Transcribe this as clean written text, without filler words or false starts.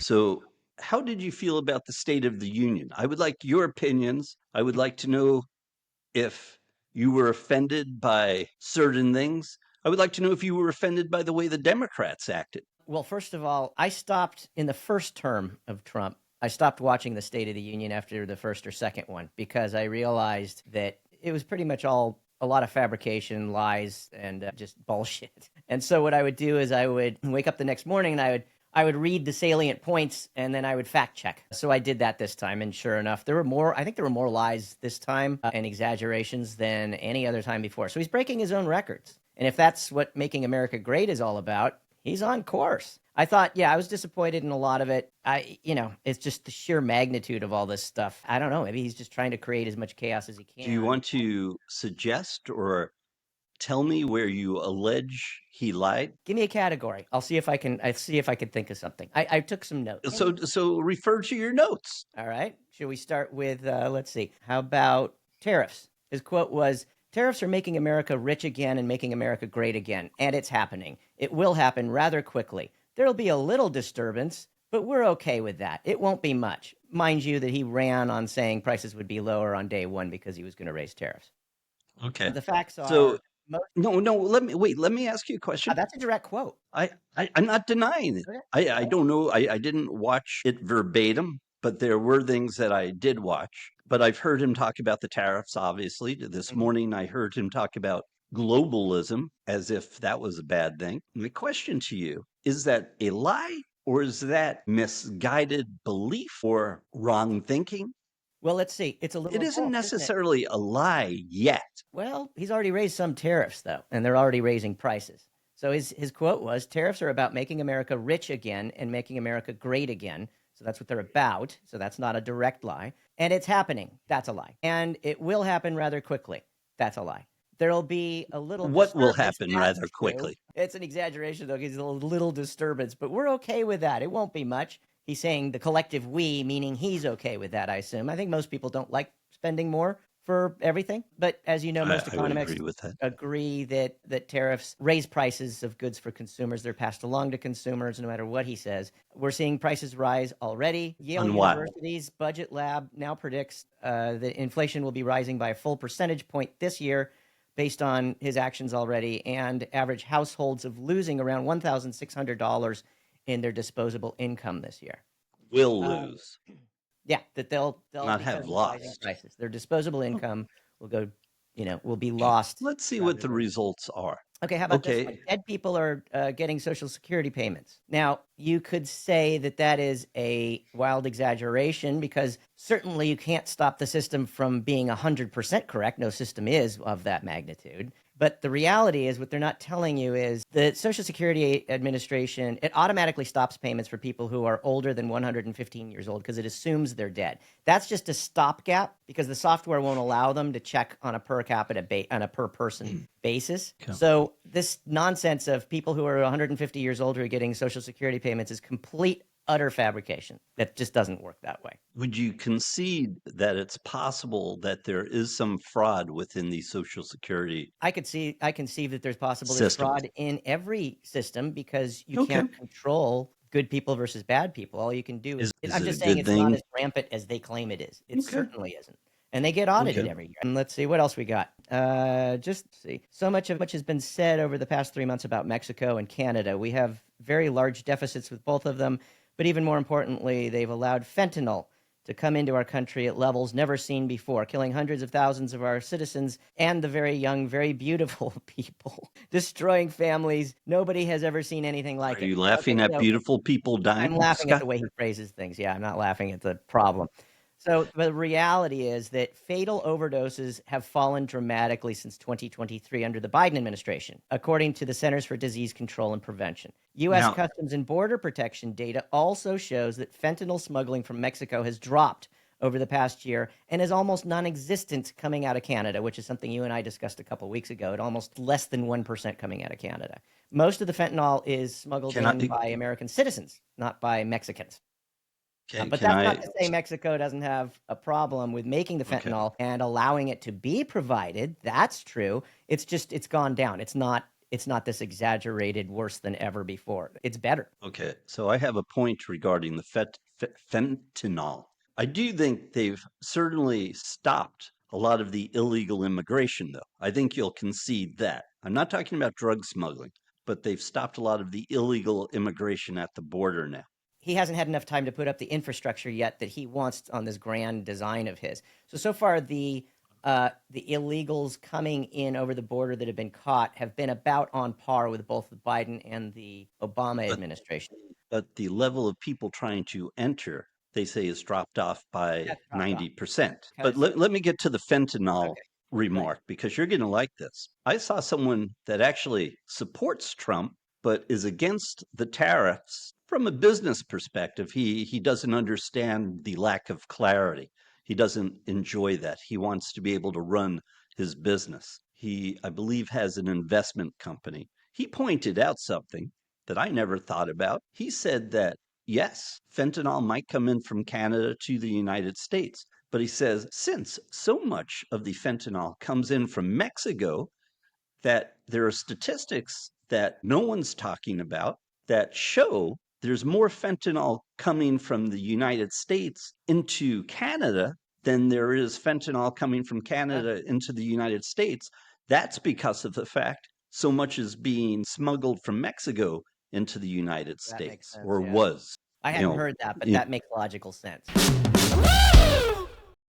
So, how did you feel about the State of the Union? I would like your opinions. I would like to know if you were offended by certain things. I would like to know if you were offended by the way the Democrats acted. Well, first of all, I stopped in the first term of Trump. I stopped watching the State of the Union after the first or second one because I realized that it was pretty much all a lot of fabrication, lies, and just bullshit. And so what I would do is I would wake up the next morning and I would read the salient points and then I would fact check. So I did that this time, and sure enough, there were more. I think there were more lies this time and exaggerations than any other time before. So he's breaking his own records. And if that's what making America great is all about, he's on course. I thought, yeah, I was disappointed in a lot of it. It's just the sheer magnitude of all this stuff. I don't know. Maybe he's just trying to create as much chaos as he Do you can. want to suggest or tell me where you allege he lied? Give me a category. I'll see if I can. I see if I can think of something. I took some notes. So refer to your notes. All right. Should we start with? Let's see. How about tariffs? His quote was, "Tariffs are making America rich again and making America great again, and it's happening. It will happen rather quickly. There'll be a little disturbance, but we're okay with that. It won't be much." Mind you, that he ran on saying prices would be lower on day one because he was going to raise tariffs. Okay. But the facts So are, most. no, let me ask you a question. That's a direct quote. I'm not denying it. Okay. I don't know. I didn't watch it verbatim, but there were things that I did watch. But I've heard him talk about the tariffs, obviously. This Mhm. morning, I heard him talk about globalism as if that was a bad thing. My question to you is that a lie or is that misguided belief or wrong thinking? Well, let's see. It's a little It of isn't both, isn't it? necessarily a lie yet. Well, he's already raised some tariffs, though, and they're already raising prices. So his quote was, "Tariffs are about making America rich again and making America great again." So that's what they're about. So that's not a direct lie. And it's happening. That's a lie. And it will happen rather quickly. That's a lie. There'll be a little What will disturbance. happen That's rather true. quickly? It's an exaggeration, though. It's a little disturbance, but we're okay with that. It won't be much. He's saying the collective we, meaning he's okay with that, I assume. I think most people don't like spending more for everything. But as you know, most I would economists agree with that. agree that tariffs raise prices of goods for consumers. They're passed along to consumers no matter what he says. We're seeing prices rise already. Yale On what? University's budget lab now predicts that inflation will be rising by a full percentage point this year based on his actions already, and average households of losing around $1,600 in their disposable income this year. Will Um, lose, yeah, that they'll not because have of rising lost. prices, their disposable Okay. income will go, will be lost Let's see what rather the than. results are. Okay, how about this one? Okay. Dead people are getting Social Security payments. Now, you could say that that is a wild exaggeration because certainly you can't stop the system from being 100% correct. No system is of that magnitude. But the reality is, what they're not telling you is the Social Security Administration, it automatically stops payments for people who are older than 115 years old because it assumes they're dead. That's just a stopgap because the software won't allow them to check on a per capita, on a per person basis. Okay. So this nonsense of people who are 150 years old who are getting Social Security payments is complete, utter fabrication. That just doesn't work that way. Would you concede that it's possible that there is some fraud within the Social Security I can see that there's systems? fraud in every system because you Okay. can't control good people versus bad people. All you can do Is I'm it a just saying good it's not thing? as rampant as they claim it is. It Okay. certainly isn't. And they get audited Okay. every year. And let's see what else we got. Just see. So much has been said over the past 3 months about Mexico and Canada. We have very large deficits with both of them, but even more importantly, they've allowed fentanyl to come into our country at levels never seen before, killing hundreds of thousands of our citizens and the very young, very beautiful people, destroying families. Nobody has ever seen anything Are like it. you Okay, laughing at so beautiful people I'm dying, laughing at Scott? the way he phrases things. Yeah, I'm not laughing at the problem. So the reality is that fatal overdoses have fallen dramatically since 2023 under the Biden administration, according to the Centers for Disease Control and Prevention. U.S. Now, Customs and Border Protection data also shows that fentanyl smuggling from Mexico has dropped over the past year and is almost non-existent coming out of Canada, which is something you and I discussed a couple of weeks ago, at almost less than 1% coming out of Canada. Most of the fentanyl is smuggled can I in by American citizens, not by Mexicans. But can that's I not to say Mexico doesn't have a problem with making the okay. fentanyl and allowing it to be provided. That's true. It's just it's gone down. It's not it's not this exaggerated, worse than ever before. It's better. Okay, so I have a point regarding the fentanyl. I do think they've certainly stopped a lot of the illegal immigration, though. I think you'll concede that. I'm not talking about drug smuggling, but they've stopped a lot of the illegal immigration at the border now. He hasn't had enough time to put up the infrastructure yet that he wants on this grand design of his. So far the illegals coming in over the border that have been caught have been about on par with both the Biden and the Obama But administration. but the level of people trying to enter, they say, is dropped off by That's dropped off 90%. But because let me get to the fentanyl okay, go ahead. remark because you're going to like this. I saw someone that actually supports Trump but is against the tariffs from a business perspective. He doesn't understand the lack of clarity. He doesn't enjoy that. He wants to be able to run his business. He, I believe, has an investment company. He pointed out something that I never thought about. He said that, yes, fentanyl might come in from Canada to the United States. But he says, since so much of the fentanyl comes in from Mexico, that there are statistics that no one's talking about that show there's more fentanyl coming from the United States into Canada than there is fentanyl coming from Huh? Canada into the United States. That's because of the fact so much is being smuggled from Mexico into the United That makes States, sense. or Yeah, was. I You hadn't know, heard that, but you that makes logical sense.